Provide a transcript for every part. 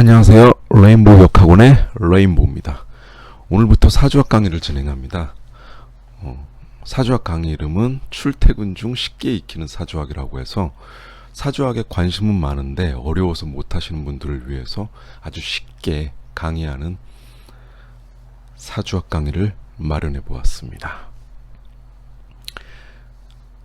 안녕하세요. 레인보우 역학원의 레인보우입니다. 오늘부터 사주학 강의를 진행합니다. 사주학 강의 이름은 출퇴근 중 쉽게 익히는 사주학이라고 해서 사주학에 관심은 많은데 어려워서 못하시는 분들을 위해서 아주 쉽게 강의하는 사주학 강의를 마련해 보았습니다.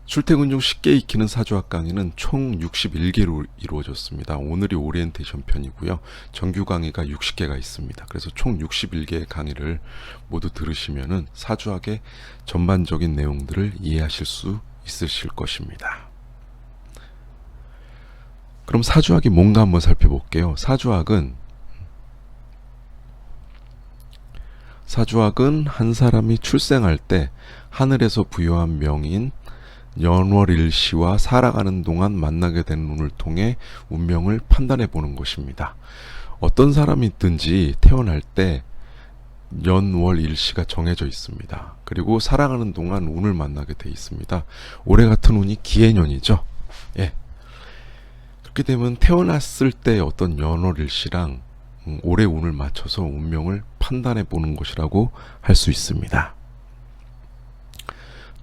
출퇴근 중 쉽게 익히는 사주학 강의는 총 61개로 이루어졌습니다. 오늘이 오리엔테이션 편이고요. 정규 강의가 60개가 있습니다. 그래서 총 61개의 강의를 모두 들으시면은 사주학의 전반적인 내용들을 이해하실 수 있으실 것입니다. 그럼 사주학이 뭔가 한번 살펴볼게요. 사주학은 한 사람이 출생할 때 하늘에서 부여한 명인 연월일시와 살아가는 동안 만나게 된 운을 통해 운명을 판단해 보는 것입니다. 어떤 사람이든지 태어날 때 연월일시가 정해져 있습니다. 그리고 살아가는 동안 운을 만나게 돼 있습니다. 올해 같은 운이 기해년이죠. 예. 그렇게 되면 태어났을 때 어떤 연월일시랑 올해 운을 맞춰서 운명을 판단해 보는 것이라고 할 수 있습니다.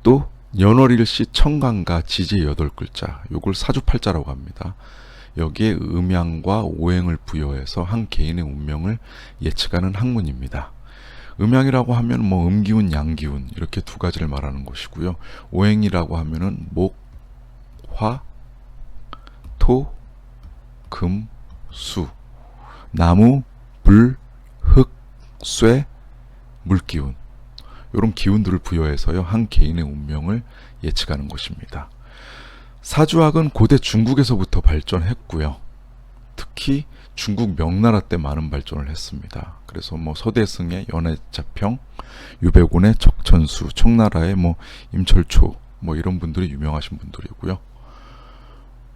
또 연월일시 청간과 지지의 8글자, 요걸 사주팔자라고 합니다. 여기에 음양과 오행을 부여해서 한 개인의 운명을 예측하는 학문입니다. 음양이라고 하면 음기운, 양기운 이렇게 두 가지를 말하는 것이고요. 오행이라고 하면은 목, 화, 토, 금, 수, 나무, 불, 흙, 쇠, 물기운 이런 기운들을 부여해서요 한 개인의 운명을 예측하는 것입니다. 사주학은 고대 중국에서부터 발전했고요. 특히 중국 명나라 때 많은 발전을 했습니다. 그래서 서대승의 연해자평, 유배곤의 적천수, 청나라의 임철초 이런 분들이 유명하신 분들이고요.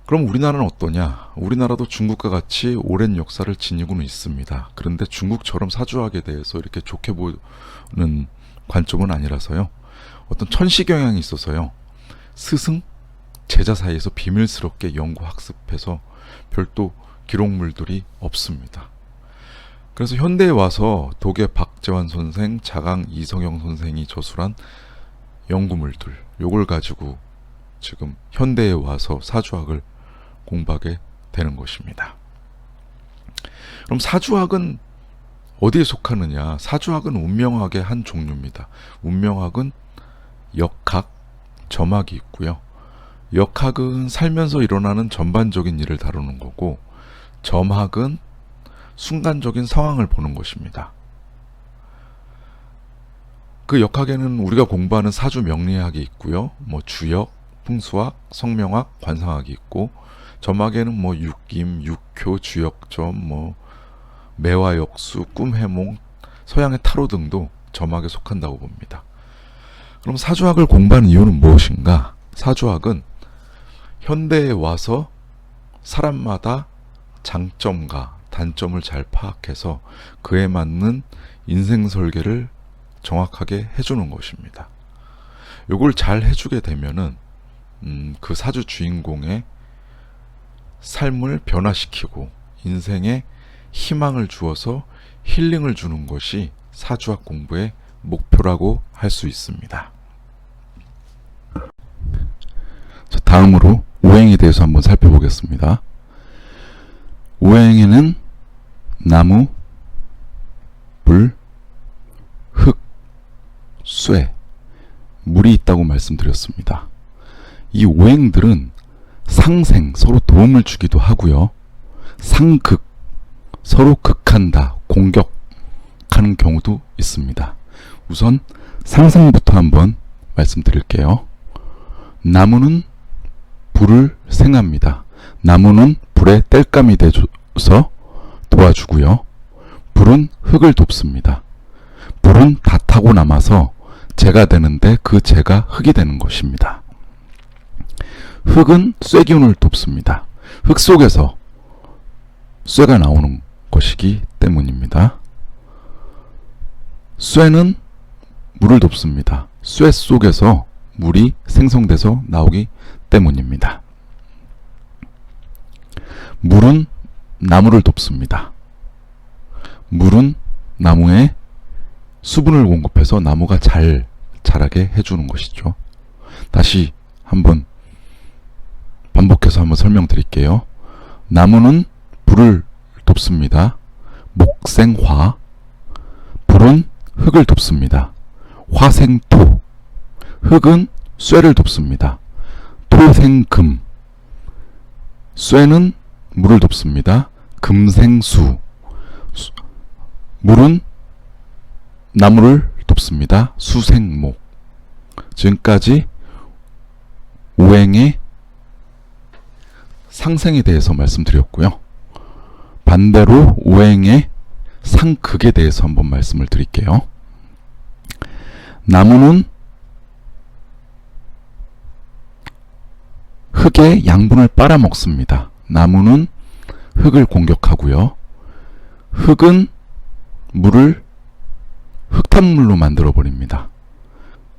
그럼 우리나라는 어떠냐? 우리나라도 중국과 같이 오랜 역사를 지니고는 있습니다. 그런데 중국처럼 사주학에 대해서 이렇게 좋게 보는 관점은 아니라서요. 어떤 천시 경향이 있어서요. 스승, 제자 사이에서 비밀스럽게 연구 학습해서 별도 기록물들이 없습니다. 그래서 현대에 와서 독일 박재환 선생, 자강 이성영 선생이 저술한 연구물들, 요걸 가지고 지금 현대에 와서 사주학을 공부하게 되는 것입니다. 그럼 사주학은 어디에 속하느냐? 사주학은 운명학의 한 종류입니다. 운명학은 역학, 점학이 있고요. 역학은 살면서 일어나는 전반적인 일을 다루는 거고, 점학은 순간적인 상황을 보는 것입니다. 그 역학에는 우리가 공부하는 사주 명리학이 있고요. 주역, 풍수학, 성명학, 관상학이 있고, 점학에는 육임, 육효, 주역점, 매화역수, 꿈해몽, 서양의 타로 등도 점학에 속한다고 봅니다. 그럼 사주학을 공부하는 이유는 무엇인가? 사주학은 현대에 와서 사람마다 장점과 단점을 잘 파악해서 그에 맞는 인생 설계를 정확하게 해주는 것입니다. 이걸 잘 해주게 되면은 그 사주 주인공의 삶을 변화시키고 인생에 희망을 주어서 힐링을 주는 것이 사주학 공부의 목표라고 할 수 있습니다. 자, 다음으로 오행에 대해서 한번 살펴보겠습니다. 오행에는 나무, 불, 흙, 쇠, 물이 있다고 말씀드렸습니다. 이 오행들은 상생, 서로 도움을 주기도 하고요. 상극, 서로 극한다, 공격하는 경우도 있습니다. 우선 상생부터 한번 말씀드릴게요. 나무는 불을 생합니다. 나무는 불에 땔감이 돼서 도와주고요. 불은 흙을 돕습니다. 불은 다 타고 남아서 재가 되는데 그 재가 흙이 되는 것입니다. 흙은 쇠기운을 돕습니다. 흙 속에서 쇠가 나오는 것이기 때문입니다. 쇠는 물을 돕습니다. 쇠 속에서 물이 생성돼서 나오기 때문입니다. 물은 나무를 돕습니다. 물은 나무에 수분을 공급해서 나무가 잘 자라게 해주는 것이죠. 다시 한번 반복해서 한번 설명드릴게요. 나무는 불을 돕습니다. 목생화. 불은 흙을 돕습니다. 화생토. 흙은 쇠를 돕습니다. 토생금. 쇠는 물을 돕습니다. 금생수. 물은 나무를 돕습니다. 수생목. 지금까지 오행의 상생에 대해서 말씀드렸고요. 반대로 오행의 상극에 대해서 한번 말씀을 드릴게요. 나무는 흙의 양분을 빨아먹습니다. 나무는 흙을 공격하고요. 흙은 물을 흙탕물로 만들어 버립니다.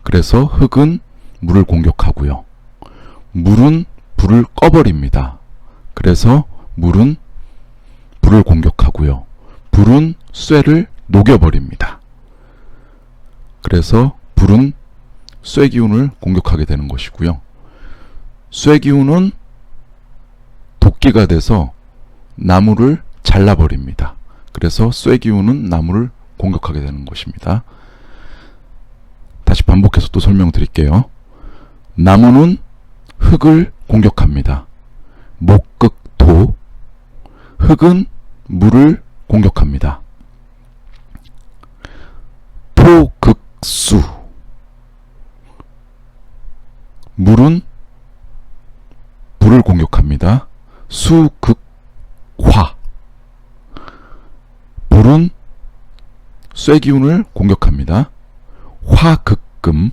그래서 흙은 물을 공격하고요. 물은 불을 꺼버립니다. 그래서 물은 불을 공격하고요. 불은 쇠를 녹여버립니다. 그래서 불은 쇠기운을 공격하게 되는 것이고요. 쇠기운은 도끼가 돼서 나무를 잘라버립니다. 그래서 쇠기운은 나무를 공격하게 되는 것입니다. 다시 반복해서 또 설명드릴게요. 나무는 흙을 공격합니다. 목극토. 흙은 물을 공격합니다. 토극수. 물은 불을 공격합니다. 수극화. 불은 쇠기운을 공격합니다. 화극금.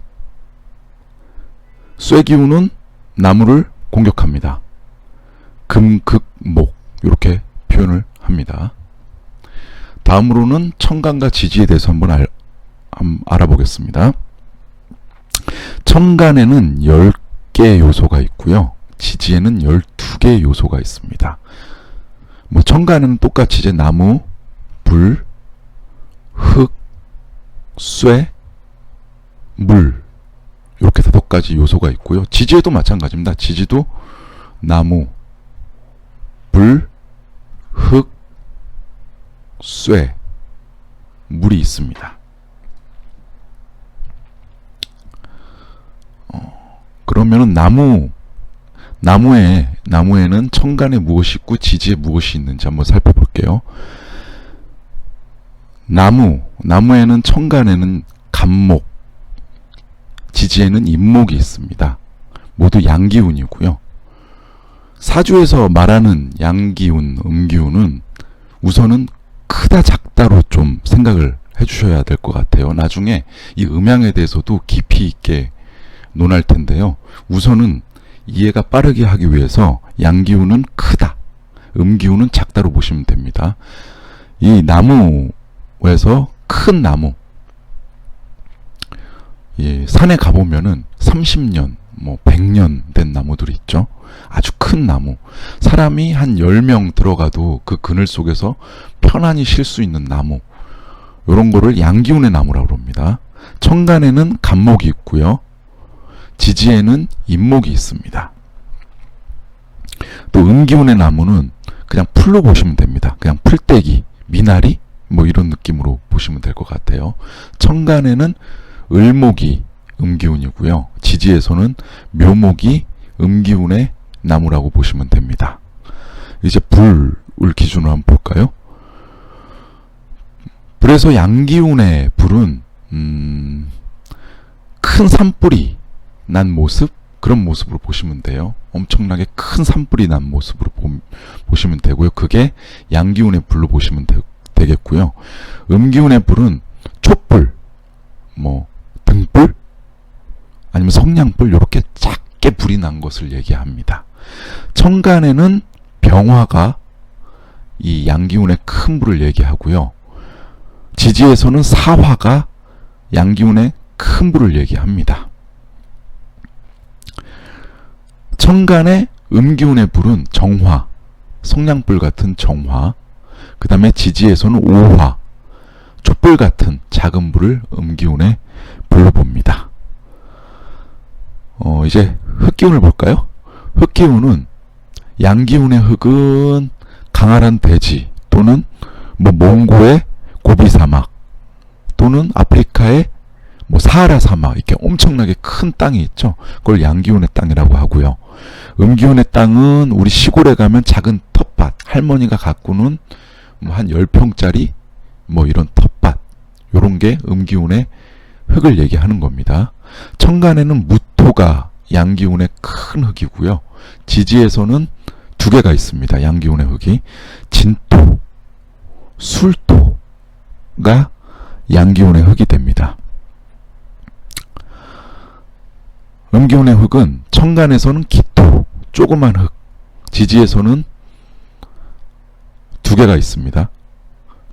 쇠기운은 나무를 공격합니다. 금극목. 이렇게 표현을 합니다. 다음으로는 청간과 지지에 대해서 한번 알아보겠습니다. 청간에는 10개의 요소가 있고요. 지지에는 12개의 요소가 있습니다. 청간에는 똑같이 이제 나무, 불, 흙, 쇠, 물 이렇게 5가지 요소가 있고요. 지지에도 마찬가지입니다. 지지도 나무, 불, 흙, 쇠, 물이 있습니다. 그러면은 나무에는 청간에 무엇이 있고 지지에 무엇이 있는지 한번 살펴볼게요. 나무에는 청간에는 간목, 지지에는 인목이 있습니다. 모두 양기운이고요. 사주에서 말하는 양기운, 음기운은 우선은 크다 작다로 좀 생각을 해주셔야 될 것 같아요. 나중에 이 음양에 대해서도 깊이 있게 논할 텐데요. 우선은 이해가 빠르게 하기 위해서 양기운은 크다, 음기운은 작다로 보시면 됩니다. 이 나무에서 큰 나무, 산에 가보면은 30년, 100년 된 나무들이 있죠. 아주 큰 나무. 사람이 한 10명 들어가도 그 그늘 속에서 편안히 쉴 수 있는 나무. 이런 거를 양기운의 나무라고 합니다. 청간에는 간목이 있고요. 지지에는 인목이 있습니다. 또 음기운의 나무는 그냥 풀로 보시면 됩니다. 그냥 풀떼기, 미나리 이런 느낌으로 보시면 될 것 같아요. 청간에는 을목이 음기운이고요. 지지에서는 묘목이 음기운의 나무라고 보시면 됩니다. 이제 불을 기준으로 한번 볼까요? 그래서 양기운의 불은 큰 산불이 난 모습, 그런 모습으로 보시면 돼요. 엄청나게 큰 산불이 난 모습으로 보시면 되고요. 그게 양기운의 불로 보시면 되겠고요. 음기운의 불은 촛불, 등불, 아니면 성냥불, 이렇게 작게 불이 난 것을 얘기합니다. 청간에는 병화가 이 양기운의 큰 불을 얘기하고요. 지지에서는 사화가 양기운의 큰 불을 얘기합니다. 청간의 음기운의 불은 정화, 성냥불 같은 정화, 그 다음에 지지에서는 오화, 촛불 같은 작은 불을 음기운에 불러봅니다. 이제 흙기운을 볼까요? 흙기운은 양기운의 흙은 강활한 대지 또는 몽고의 고비 사막 또는 아프리카의 사하라 사막 이렇게 엄청나게 큰 땅이 있죠. 그걸 양기운의 땅이라고 하고요. 음기운의 땅은 우리 시골에 가면 작은 텃밭, 할머니가 가꾸는 한 10평짜리 이런 텃밭, 요런 게 음기운의 흙을 얘기하는 겁니다. 천간에는 무토가 양기운의 큰 흙이고요. 지지에서는 두 개가 있습니다. 양기운의 흙이 진토, 술토가 양기운의 흙이 됩니다. 음기운의 흙은 천간에서는 기토, 조그만 흙, 지지에서는 두 개가 있습니다.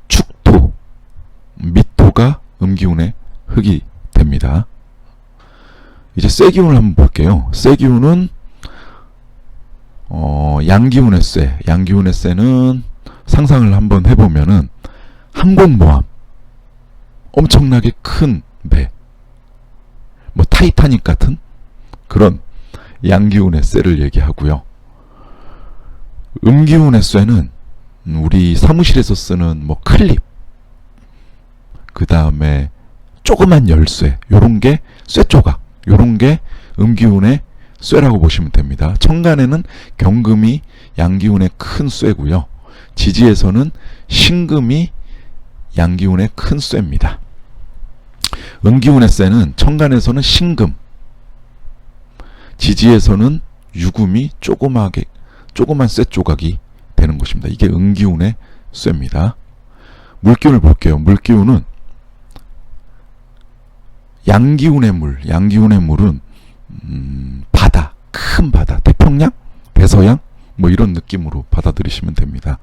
축토, 미토가 음기운의 흙이 됩니다. 이제 쇠기운을 한번 볼게요. 쇠기운은 양기운의 쇠, 양기운의 쇠는 상상을 한번 해보면은 항공모함, 엄청나게 큰 배, 타이타닉 같은 그런 양기운의 쇠를 얘기하고요. 음기운의 쇠는 우리 사무실에서 쓰는 클립, 그 다음에 조그만 열쇠, 요런 게 쇠조각, 요런 게 음기운의 쇠라고 보시면 됩니다. 천간에는 경금이 양기운의 큰 쇠고요. 지지에서는 신금이 양기운의 큰 쇠입니다. 음기운의 쇠는 천간에서는 신금, 지지에서는 유금이 조그만 쇠 조각이 되는 것입니다. 이게 음기운의 쇠입니다. 물기운을 볼게요. 물기운은 양기운의 물, 양기운의 물은 바다, 큰 바다, 태평양, 대서양 이런 느낌으로 받아들이시면 됩니다.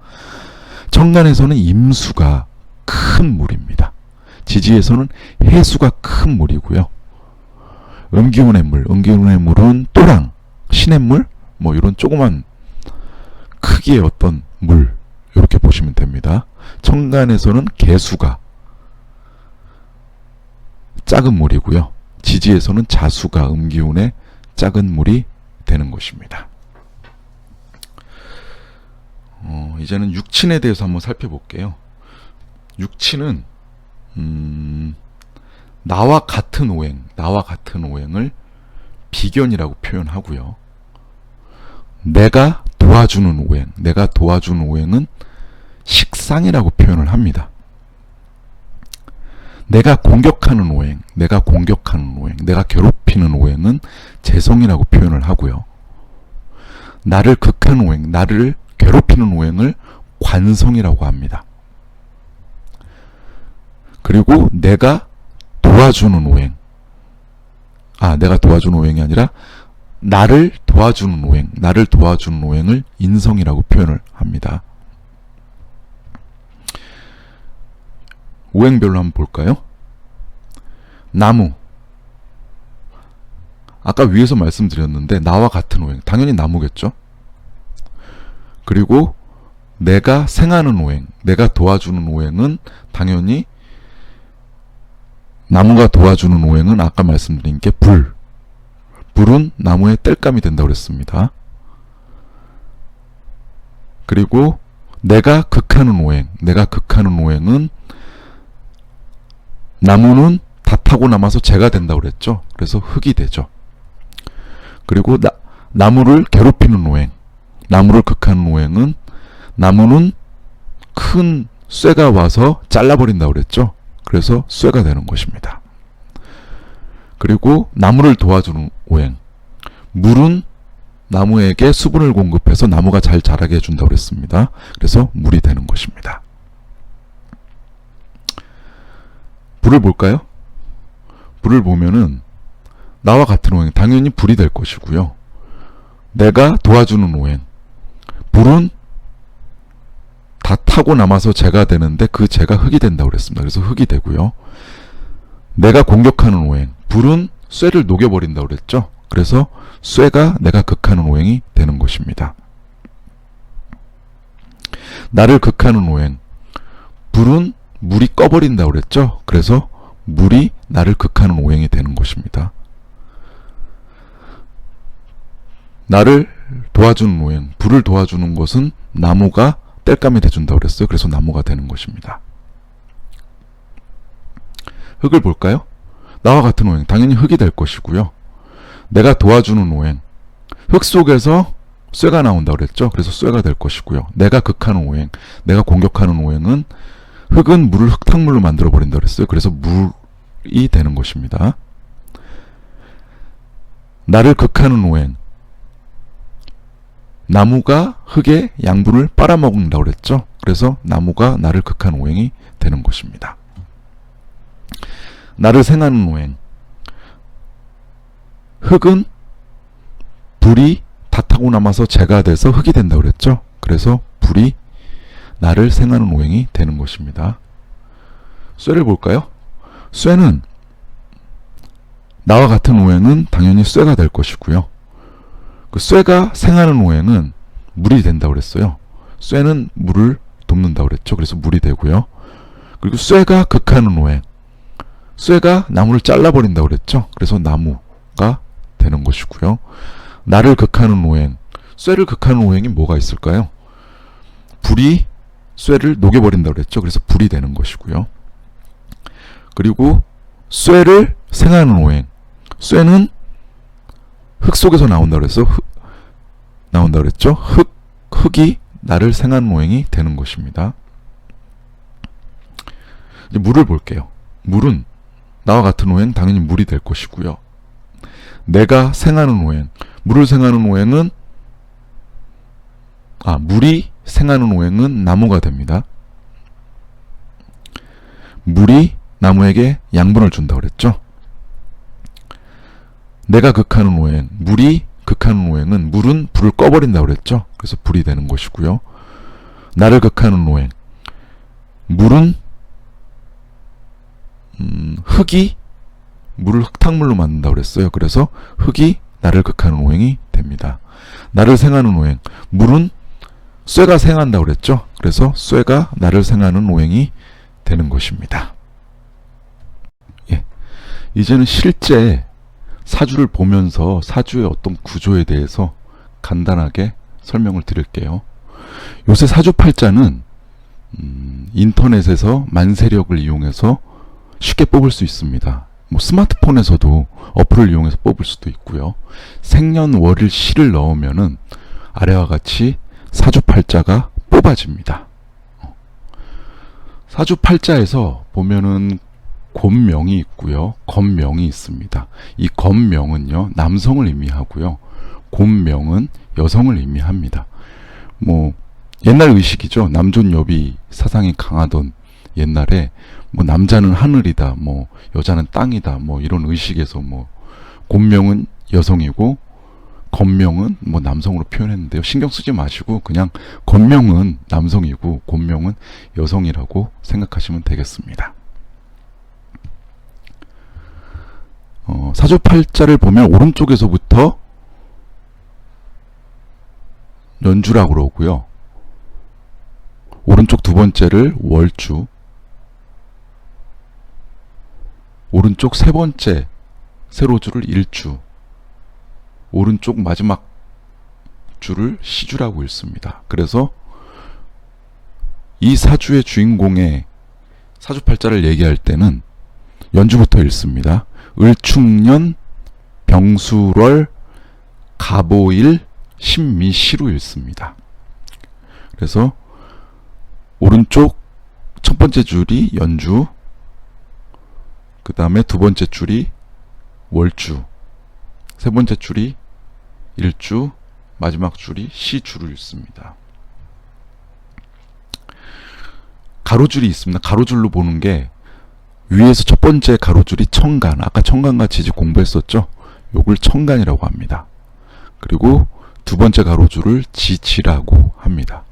천간에서는 임수가 큰 물입니다. 지지에서는 해수가 큰 물이고요. 음기운의 물은 또랑, 시냇물, 이런 조그만 크기의 어떤 물, 이렇게 보시면 됩니다. 천간에서는 개수가 작은 물이고요. 지지에서는 자수가 음기운의 작은 물이 되는 것입니다. 이제는 육친에 대해서 한번 살펴볼게요. 육친은 나와 같은 오행을 비견이라고 표현하고요. 내가 도와주는 오행은 식상이라고 표현을 합니다. 내가 공격하는 오행, 내가 괴롭히는 오행은 재성이라고 표현을 하고요. 나를 극하는 오행, 나를 괴롭히는 오행을 관성이라고 합니다. 그리고 내가 도와주는 오행이 아니라 나를 도와주는 오행을 인성이라고 표현을 합니다. 오행별로 한번 볼까요? 나무, 아까 위에서 말씀드렸는데 나와 같은 오행, 당연히 나무겠죠. 그리고 내가 생하는 오행, 내가 도와주는 오행은 당연히 나무가 도와주는 오행은 아까 말씀드린 게 불은 나무의 땔감이 된다고 그랬습니다. 그리고 내가 극하는 오행은 나무는 다 타고 남아서 재가 된다고 그랬죠. 그래서 흙이 되죠. 그리고 나무를 괴롭히는 오행, 나무를 극하는 오행은 나무는 큰 쇠가 와서 잘라버린다고 그랬죠. 그래서 쇠가 되는 것입니다. 그리고 나무를 도와주는 오행, 물은 나무에게 수분을 공급해서 나무가 잘 자라게 해준다고 그랬습니다. 그래서 물이 되는 것입니다. 불을 볼까요? 불을 보면은 나와 같은 오행, 당연히 불이 될 것이고요. 내가 도와주는 오행, 불은 다 타고 남아서 재가 되는데 그 재가 흙이 된다고 그랬습니다. 그래서 흙이 되고요. 내가 공격하는 오행, 불은 쇠를 녹여버린다고 그랬죠. 그래서 쇠가 내가 극하는 오행이 되는 것입니다. 나를 극하는 오행, 불은 물이 꺼버린다고 그랬죠? 그래서 물이 나를 극하는 오행이 되는 것입니다. 나를 도와주는 오행, 불을 도와주는 것은 나무가 땔감이 돼준다고 그랬어요. 그래서 나무가 되는 것입니다. 흙을 볼까요? 나와 같은 오행, 당연히 흙이 될 것이고요. 내가 도와주는 오행, 흙 속에서 쇠가 나온다고 그랬죠? 그래서 쇠가 될 것이고요. 내가 극하는 오행, 내가 공격하는 오행은 흙은 물을 흙탕물로 만들어 버린다고 그랬어요. 그래서 물이 되는 것입니다. 나를 극하는 오행, 나무가 흙의 양분을 빨아먹는다고 그랬죠? 그래서 나무가 나를 극하는 오행이 되는 것입니다. 나를 생하는 오행, 흙은 불이 다 타고 남아서 재가 돼서 흙이 된다고 그랬죠? 그래서 불이 나를 생하는 오행이 되는 것입니다. 쇠를 볼까요? 쇠는 나와 같은 오행은 당연히 쇠가 될 것이고요. 그 쇠가 생하는 오행은 물이 된다고 그랬어요. 쇠는 물을 돕는다고 그랬죠. 그래서 물이 되고요. 그리고 쇠가 극하는 오행, 쇠가 나무를 잘라버린다고 그랬죠. 그래서 나무가 되는 것이고요. 나를 극하는 오행, 쇠를 극하는 오행이 뭐가 있을까요? 불이 쇠를 녹여버린다고 그랬죠. 그래서 불이 되는 것이고요. 그리고 쇠를 생하는 오행, 쇠는 흙 속에서 나온다고 그랬어. 나온다고 그랬죠. 흙이 나를 생하는 오행이 되는 것입니다. 이제 물을 볼게요. 물은 나와 같은 오행, 당연히 물이 될 것이고요. 내가 생하는 오행, 물을 생하는 오행은 물이 생하는 오행은 나무가 됩니다. 물이 나무에게 양분을 준다고 그랬죠. 내가 극하는 오행, 물이 극하는 오행은 물은 불을 꺼버린다고 그랬죠. 그래서 불이 되는 것이고요. 나를 극하는 오행, 물은 흙이 물을 흙탕물로 만든다고 그랬어요. 그래서 흙이 나를 극하는 오행이 됩니다. 나를 생하는 오행, 물은 쇠가 생한다고 그랬죠. 그래서 쇠가 나를 생하는 오행이 되는 것입니다. 예. 이제는 실제 사주를 보면서 사주의 어떤 구조에 대해서 간단하게 설명을 드릴게요. 요새 사주팔자는 인터넷에서 만세력을 이용해서 쉽게 뽑을 수 있습니다. 스마트폰에서도 어플을 이용해서 뽑을 수도 있고요. 생년월일 시를 넣으면은 아래와 같이 사주팔자가 뽑아집니다. 사주팔자에서 보면은 곤명이 있고요. 건명이 있습니다. 이 건명은요, 남성을 의미하고요. 곤명은 여성을 의미합니다. 옛날 의식이죠. 남존여비 사상이 강하던 옛날에 남자는 하늘이다, 여자는 땅이다, 이런 의식에서 곤명은 여성이고 건명은 남성으로 표현했는데요. 신경 쓰지 마시고 그냥 건명은 남성이고 곤명은 여성이라고 생각하시면 되겠습니다. 사주팔자를 보면 오른쪽에서부터 연주라고 그러고요. 오른쪽 두 번째를 월주, 오른쪽 세 번째 세로주를 일주, 오른쪽 마지막 주를 시주라고 읽습니다. 그래서 이 사주의 주인공의 사주팔자를 얘기할 때는 연주부터 읽습니다. 을축년, 병수월, 갑오일, 신미시로 읽습니다. 그래서 오른쪽 첫 번째 줄이 연주, 그 다음에 두 번째 줄이 월주, 세 번째 줄이 일주, 마지막 줄이 시주를 읽습니다. 가로줄이 있습니다. 가로줄로 보는 게 위에서 첫 번째 가로줄이 청간, 아까 청간과 지지 공부했었죠? 요걸 청간이라고 합니다. 그리고 두 번째 가로줄을 지지라고 합니다.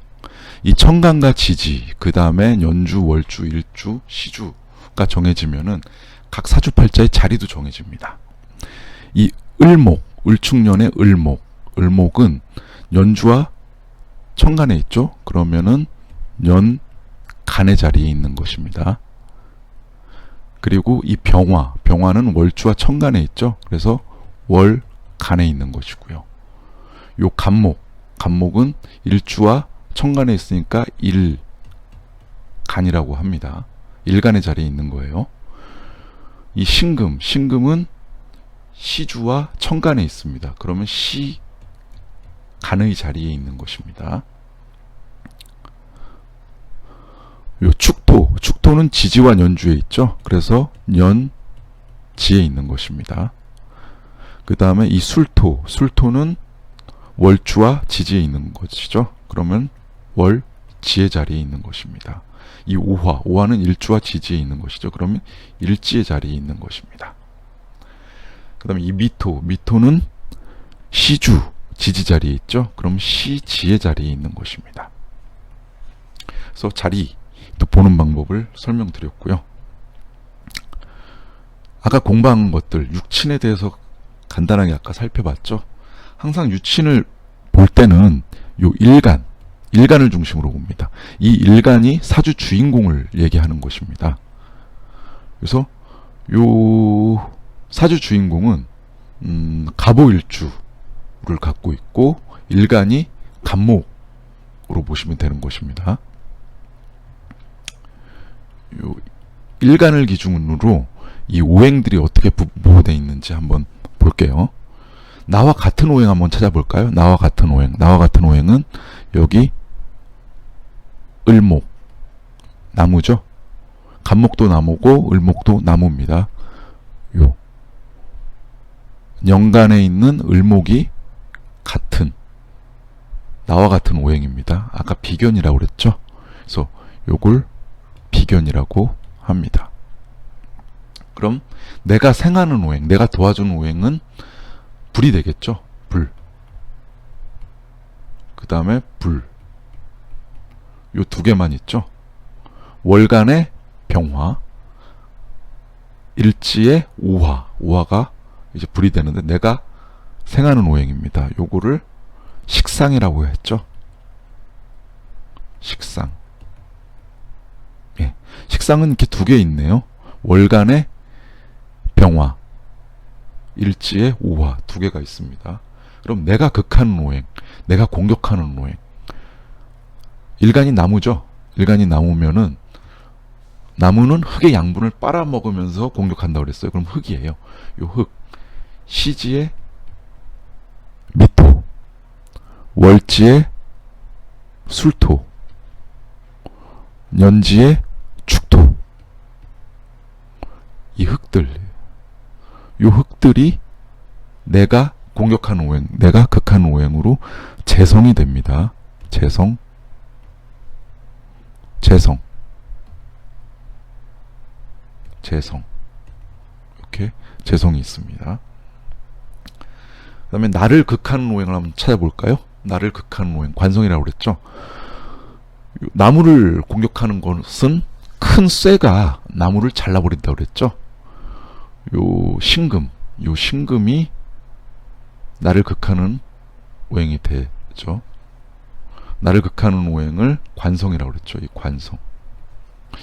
이 청간과 지지, 그 다음에 연주, 월주, 일주, 시주가 정해지면은 각 사주팔자의 자리도 정해집니다. 이 을목, 을축년의 을목, 을목은 연주와 청간에 있죠? 그러면은 연, 간의 자리에 있는 것입니다. 그리고 이 병화는 월주와 천간에 있죠. 그래서 월간에 있는 것이고요. 요 간목은 일주와 천간에 있으니까 일간이라고 합니다. 일간의 자리에 있는 거예요. 이 신금은 시주와 천간에 있습니다. 그러면 시간의 자리에 있는 것입니다. 요 축토는 지지와 연주에 있죠. 그래서 연지에 있는 것입니다. 그 다음에 이 술토는 월주와 지지에 있는 것이죠. 그러면 월지의 자리에 있는 것입니다. 이 오화는 일주와 지지에 있는 것이죠. 그러면 일지의 자리에 있는 것입니다. 그 다음에 이 미토는 시주, 지지 자리에 있죠. 그럼 시지의 자리에 있는 것입니다. 그래서 자리 또 보는 방법을 설명드렸고요. 아까 공부한 것들, 육친에 대해서 간단하게 아까 살펴봤죠. 항상 육친을 볼 때는 요 일간을 중심으로 봅니다. 이 일간이 사주 주인공을 얘기하는 것입니다. 그래서 요 사주 주인공은 갑오일주를 갖고 있고 일간이 간목으로 보시면 되는 것입니다. 요 일간을 기준으로 이 오행들이 어떻게 분포되어 있는지 한번 볼게요. 나와 같은 오행 한번 찾아볼까요? 나와 같은 오행은 여기 을목, 나무죠. 간목도 나무고 을목도 나무입니다. 요 연간에 있는 을목이 나와 같은 오행입니다. 아까 비견이라고 그랬죠. 그래서 요걸 비견이라고 합니다. 그럼 내가 생하는 오행, 내가 도와주는 오행은 불이 되겠죠. 불. 그 다음에 불. 요 두 개만 있죠. 월간의 병화, 일지의 오화가 이제 불이 되는데 내가 생하는 오행입니다. 요거를 식상이라고 했죠. 식상. 예. 식상은 이렇게 두 개 있네요. 월간의 병화, 일지의 오화 두 개가 있습니다. 그럼 내가 극하는 오행, 내가 공격하는 오행. 일간이 나무죠. 일간이 나무면은 나무는 흙의 양분을 빨아먹으면서 공격한다고 그랬어요. 그럼 흙이에요. 요 흙. 시지의 미토, 월지의 술토, 년지의 축토. 이 요 흙들이 내가 공격하는 오행, 내가 극하는 오행으로 재성이 됩니다. 재성. 이렇게 재성이 있습니다. 그 다음에 나를 극하는 오행을 한번 찾아볼까요? 나를 극하는 오행, 관성이라고 그랬죠. 나무를 공격하는 것은 큰 쇠가 나무를 잘라버린다고 그랬죠. 요 신금이 나를 극하는 오행이 되죠. 나를 극하는 오행을 관성이라고 그랬죠. 이 관성.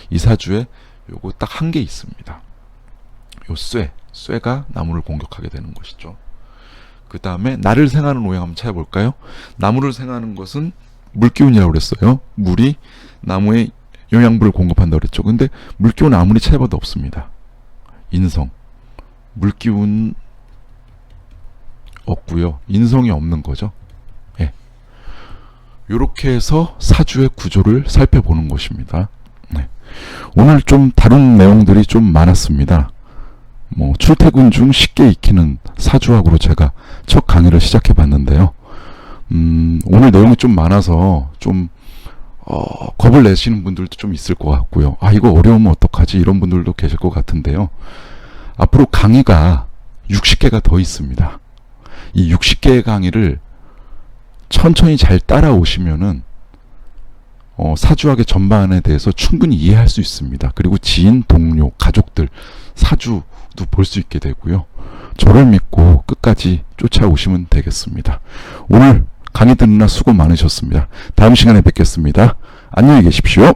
이 사주에 요거 딱 한 개 있습니다. 요 쇠가 나무를 공격하게 되는 것이죠. 그 다음에 나를 생하는 오행 한번 찾아볼까요? 나무를 생하는 것은 물기운이라고 그랬어요. 물이 나무에 영양분을 공급한다고 그랬죠. 근데 물기운은 아무리 찾아봐도 없습니다. 인성. 물기운 없고요. 인성이 없는 거죠. 예. 요렇게 해서 사주의 구조를 살펴보는 것입니다. 네. 오늘 좀 다룬 내용들이 좀 많았습니다. 출퇴근 중 쉽게 익히는 사주학으로 제가 첫 강의를 시작해 봤는데요. 오늘 내용이 좀 많아서 좀 겁을 내시는 분들도 좀 있을 것 같고요. 이거 어려우면 어떡하지? 이런 분들도 계실 것 같은데요. 앞으로 강의가 60개가 더 있습니다. 이 60개의 강의를 천천히 잘 따라오시면은 사주학의 전반에 대해서 충분히 이해할 수 있습니다. 그리고 지인, 동료, 가족들, 사주도 볼 수 있게 되고요. 저를 믿고 끝까지 쫓아오시면 되겠습니다. 오늘 강의 듣느라 수고 많으셨습니다. 다음 시간에 뵙겠습니다. 안녕히 계십시오.